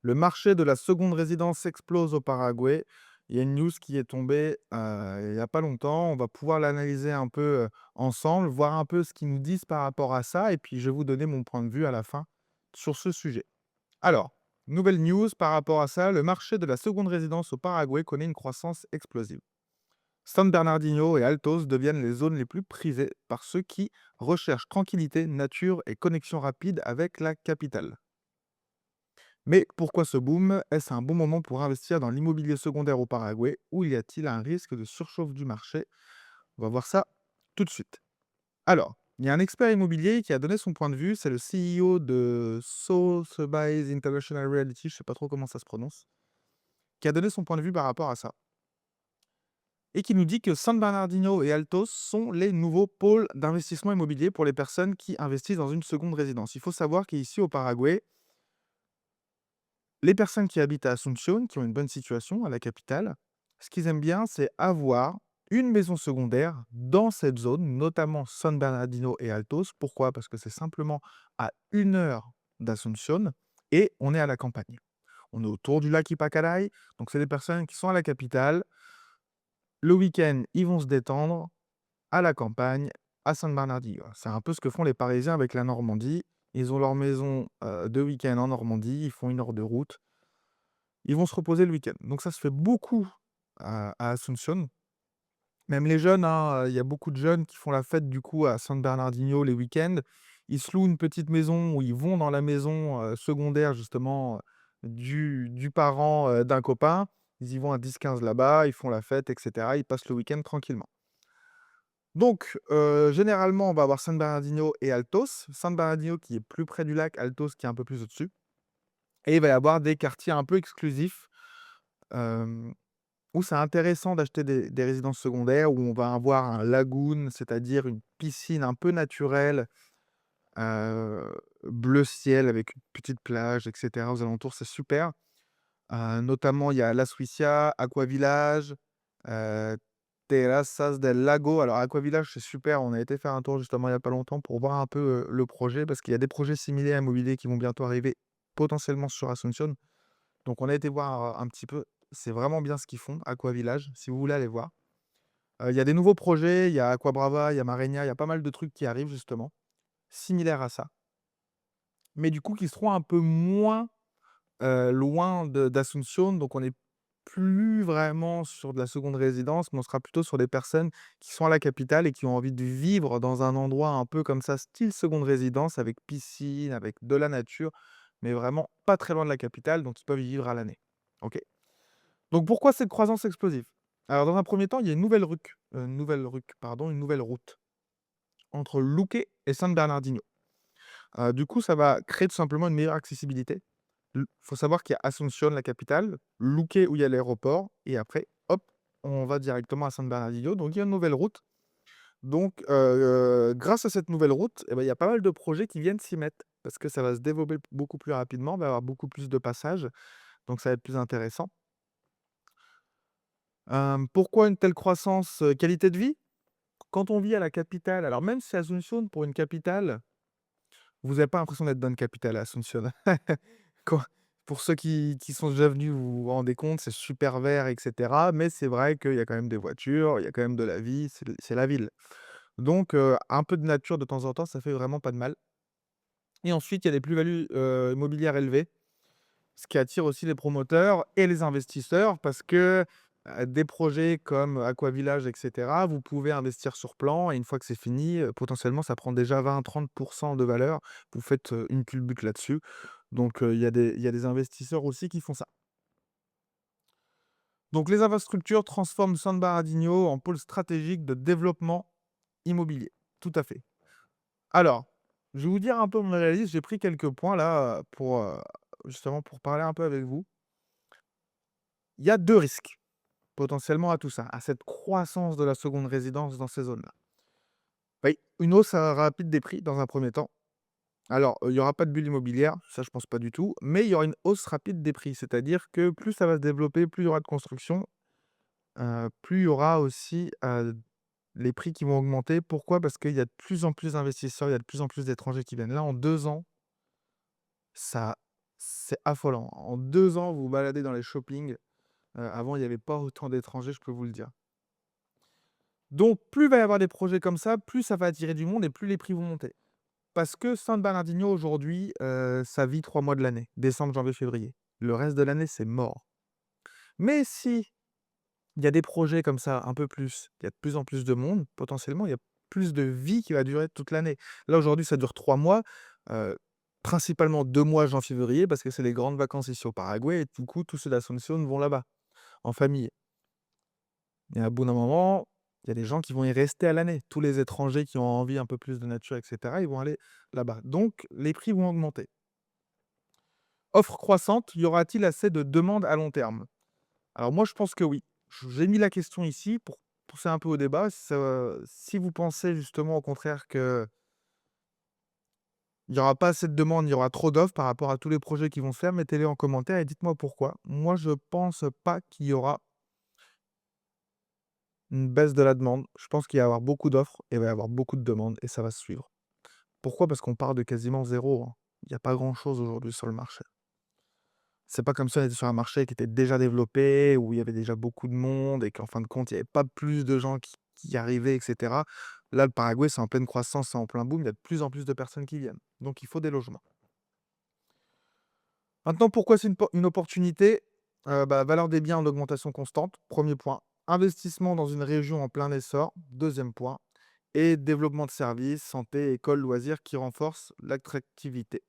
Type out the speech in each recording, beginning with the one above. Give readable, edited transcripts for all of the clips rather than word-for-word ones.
Le marché de la seconde résidence explose au Paraguay. Il y a une news qui est tombée, il y a pas longtemps. On va pouvoir l'analyser un peu, ensemble, voir un peu ce qu'ils nous disent par rapport à ça et puis je vais vous donner mon point de vue à la fin sur ce sujet. Alors, nouvelle news par rapport à ça, le marché de la seconde résidence au Paraguay connaît une croissance explosive. San Bernardino et Altos deviennent les zones les plus prisées par ceux qui recherchent tranquillité, nature et connexion rapide avec la capitale. Mais pourquoi ce boom? Est-ce un bon moment pour investir dans l'immobilier secondaire au Paraguay ou y a-t-il un risque de surchauffe du marché? On va voir ça tout de suite. Alors, il y a un expert immobilier qui a donné son point de vue, c'est le CEO de Sotheby's International Realty, je sais pas trop comment ça se prononce, qui a donné son point de vue par rapport à ça et qui nous dit que San Bernardino et Altos sont les nouveaux pôles d'investissement immobilier pour les personnes qui investissent dans une seconde résidence. Il faut savoir qu'ici au Paraguay, les personnes qui habitent à Asunción, qui ont une bonne situation à la capitale, ce qu'ils aiment bien, c'est avoir une maison secondaire dans cette zone, notamment San Bernardino et Altos. Pourquoi? Parce que c'est simplement à 1 heure d'Asunción et on est à la campagne. On est autour du lac Ipacaray, donc c'est des personnes qui sont à la capitale. Le week-end, ils vont se détendre à la campagne, à San Bernardino. C'est un peu ce que font les Parisiens avec la Normandie. Ils ont leur maison de week-end en Normandie, ils font 1 heure de route. Ils vont se reposer le week-end. Donc ça se fait beaucoup à Asunción. Même les jeunes, hein, il y a beaucoup de jeunes qui font la fête du coup à San Bernardino les week-ends. Ils se louent une petite maison où ils vont dans la maison, secondaire justement, du parent, d'un copain. Ils y vont à 10-15 là-bas, ils font la fête et cetera. Ils passent le week-end tranquillement. Donc, généralement, on va avoir San Bernardino et Altos. San Bernardino qui est plus près du lac, Altos qui est un peu plus au-dessus et il va y avoir des quartiers un peu exclusifs, hem où c'est intéressant d'acheter des résidences secondaires, où on va avoir un lagoon, c'est-à-dire une piscine un peu naturelle, heu, bleu ciel avec une petite plage et cetera aux alentours, c'est super. Notamment, il y a La Suicia, Aqua Village, heu, Terrazas del Lago. Alors Aqua Village, c'est super, on a été faire un tour justement il y a pas longtemps pour voir un peu, le projet parce qu'il y a des projets similaires immobiliers qui vont bientôt arriver potentiellement sur Asunción. Donc on a été voir, un petit peu, c'est vraiment bien ce qu'ils font, Aqua Village, si vous voulez aller voir. Il y a des nouveaux projets, il y a Aqua Brava, il y a Mareña, il y a pas mal de trucs qui arrivent justement, similaires à ça. Mais du coup qui seront un peu moins, loin de d'Asunción, donc on est plus vraiment sur de la seconde résidence, mais on sera plutôt sur des personnes qui sont à la capitale et qui ont envie de vivre dans un endroit un peu comme ça, style seconde résidence avec piscine, avec de la nature, mais vraiment pas très loin de la capitale, donc ils peuvent y vivre à l'année. OK? Donc pourquoi cette croissance explosive? Alors dans un premier temps, il y a une nouvelle route entre Luque et San Bernardino. Du coup, ça va créer tout simplement une meilleure accessibilité. Il faut savoir qu'il y a Asunción, la capitale, Luque où il y a l'aéroport et après, hop, on va directement à San Bernardino. Donc il y a une nouvelle route. Donc grâce à cette nouvelle route et bah, il y a pas mal de projets qui viennent s'y mettre parce que ça va se développer beaucoup plus rapidement, on va avoir beaucoup plus de passages, donc ça va être plus intéressant. Pourquoi une telle croissance? Qualité de vie? Quand on vit à la capitale, alors même si Asunción pour une capitale, vous avez pas l'impression d'être dans une capitale à Asunción. Quand pour ceux qui sont déjà venus, vous vous rendez compte, c'est super vert et cetera, mais c'est vrai qu'il y a quand même des voitures, il y a quand même de la vie, c'est la ville. Donc un peu de nature de temps en temps, ça fait vraiment pas de mal et ensuite, il y a des plus-values, immobilières élevées. Ce qui attire aussi les promoteurs et les investisseurs parce que, des projets comme Aqua Village et cetera, vous pouvez investir sur plan et une fois que c'est fini, potentiellement ça prend déjà 20-30 de valeur. Vous faites, une culbute là-dessus. Donc, il y a des investisseurs aussi qui font ça. Donc les infrastructures transforment San Bernardino en pôle stratégique de développement immobilier. Tout à fait. Alors, je vais vous dire un peu mon analyse. J'ai pris quelques points là, pour, justement pour parler un peu avec vous. Il y a 2 risques. Potentiellement à tout ça, à cette croissance de la seconde résidence dans ces zones-là. Oui, une hausse, rapide des prix dans un premier temps. Alors, il y aura pas de bulle immobilière, ça je pense pas du tout, mais il y aura une hausse rapide des prix. C'est-à-dire que plus ça va se développer, plus il y aura de construction, plus il y aura aussi, les prix qui vont augmenter. Pourquoi? Parce qu'il y a de plus en plus d'investisseurs, il y a de plus en plus d'étrangers qui viennent. Là, en 2 ans, ça C'est affolant. En 2 ans, vous vous baladez dans les shoppings, avant il y avait pas autant d'étrangers, je peux vous le dire. Donc plus il va y avoir des projets comme ça, plus ça va attirer du monde et plus les prix vont monter. Parce que San Bernardino aujourd'hui, ça vit 3 mois de l'année, décembre, janvier, février. Le reste de l'année, c'est mort. Mais si il y a des projets comme ça un peu plus, il y a de plus en plus de monde, potentiellement, il y a plus de vie qui va durer toute l'année. Là, aujourd'hui, ça dure 3 mois, heu, principalement 2 mois, janvier, février, parce que c'est les grandes vacances ici au Paraguay et du coup, tous ceux d'Asunción vont là-bas, en famille. Et à bout d'un moment, il y a des gens qui vont y rester à l'année. Tous les étrangers qui ont envie un peu plus de nature et cetera, ils vont aller là-bas. Donc les prix vont augmenter. Offre croissante, y aura-t-il assez de demandes à long terme? Alors moi, je pense que oui. J'ai mis la question ici pour pousser un peu au débat. Si vous pensez justement au contraire qu'il y aura pas assez de demandes, il y aura trop d'offres par rapport à tous les projets qui vont se faire, mettez-les en commentaire et dites-moi pourquoi. Moi, je pense pas qu'il y aura une baisse de la demande. Je pense qu'il va y avoir beaucoup d'offres et il va y avoir beaucoup de demandes et ça va se suivre. Pourquoi? Parce qu'on part de quasiment zéro, hein. Il y a pas grand-chose aujourd'hui sur le marché. C'est pas comme si on était sur un marché qui était déjà développé, où il y avait déjà beaucoup de monde et qu'en fin de compte, il y avait pas plus de gens qui y arrivaient et cetera. Là, le Paraguay, c'est en pleine croissance, c'est en plein boom, il y a de plus en plus de personnes qui viennent. Donc il faut des logements. Maintenant, pourquoi c'est une opportunité? Valeur des biens en augmentation constante, premier point. Investissement dans une région en plein essor, deuxième point. Et développement de services, santé, école, loisirs qui renforcent l'attractivité.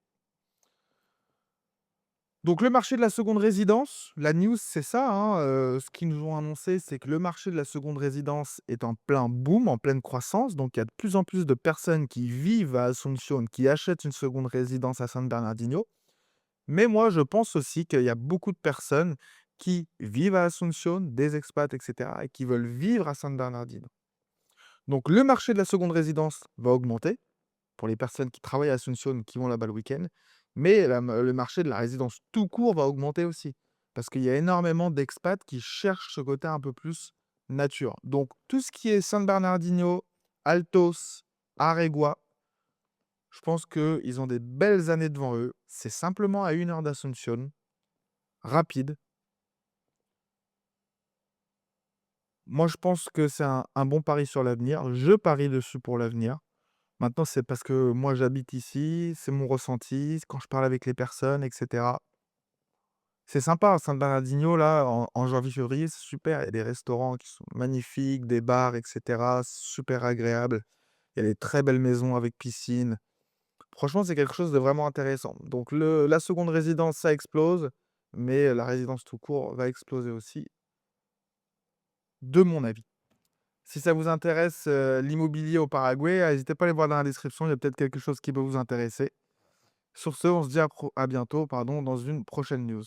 Donc le marché de la seconde résidence, la news, c'est ça, hein, ce qu'ils nous ont annoncé, c'est que le marché de la seconde résidence est en plein boom, en pleine croissance. Donc il y a de plus en plus de personnes qui vivent à Asunción, qui achètent une seconde résidence à San Bernardino. Mais moi, je pense aussi qu'il y a beaucoup de personnes qui vivent à Asunción, des expats et cetera et qui veulent vivre à San Bernardino. Donc le marché de la seconde résidence va augmenter pour les personnes qui travaillent à Asunción, qui vont là-bas le week-end. Mais le marché de la résidence tout court va augmenter aussi. Parce qu'il y a énormément d'expats qui cherchent ce côté un peu plus nature. Donc tout ce qui est San Bernardino, Altos, Aregua, je pense qu'ils ont des belles années devant eux. C'est simplement à 1 heure d'Asunción, rapide. Moi, je pense que c'est un bon pari sur l'avenir. Je parie dessus pour l'avenir. Maintenant, c'est parce que moi, j'habite ici, c'est mon ressenti, quand je parle avec les personnes et cetera. C'est sympa, San Bernardino, là, en janvier-février, c'est super. Il y a des restaurants qui sont magnifiques, des bars et cetera, super agréable. Il y a des très belles maisons avec piscine. Franchement, c'est quelque chose de vraiment intéressant. Donc la seconde résidence, ça explose, mais la résidence tout court va exploser aussi, de mon avis. Si ça vous intéresse, l'immobilier au Paraguay, n'hésitez pas à aller voir dans la description, il y a peut-être quelque chose qui peut vous intéresser. Sur ce, on se dit à bientôt, pardon, dans une prochaine news.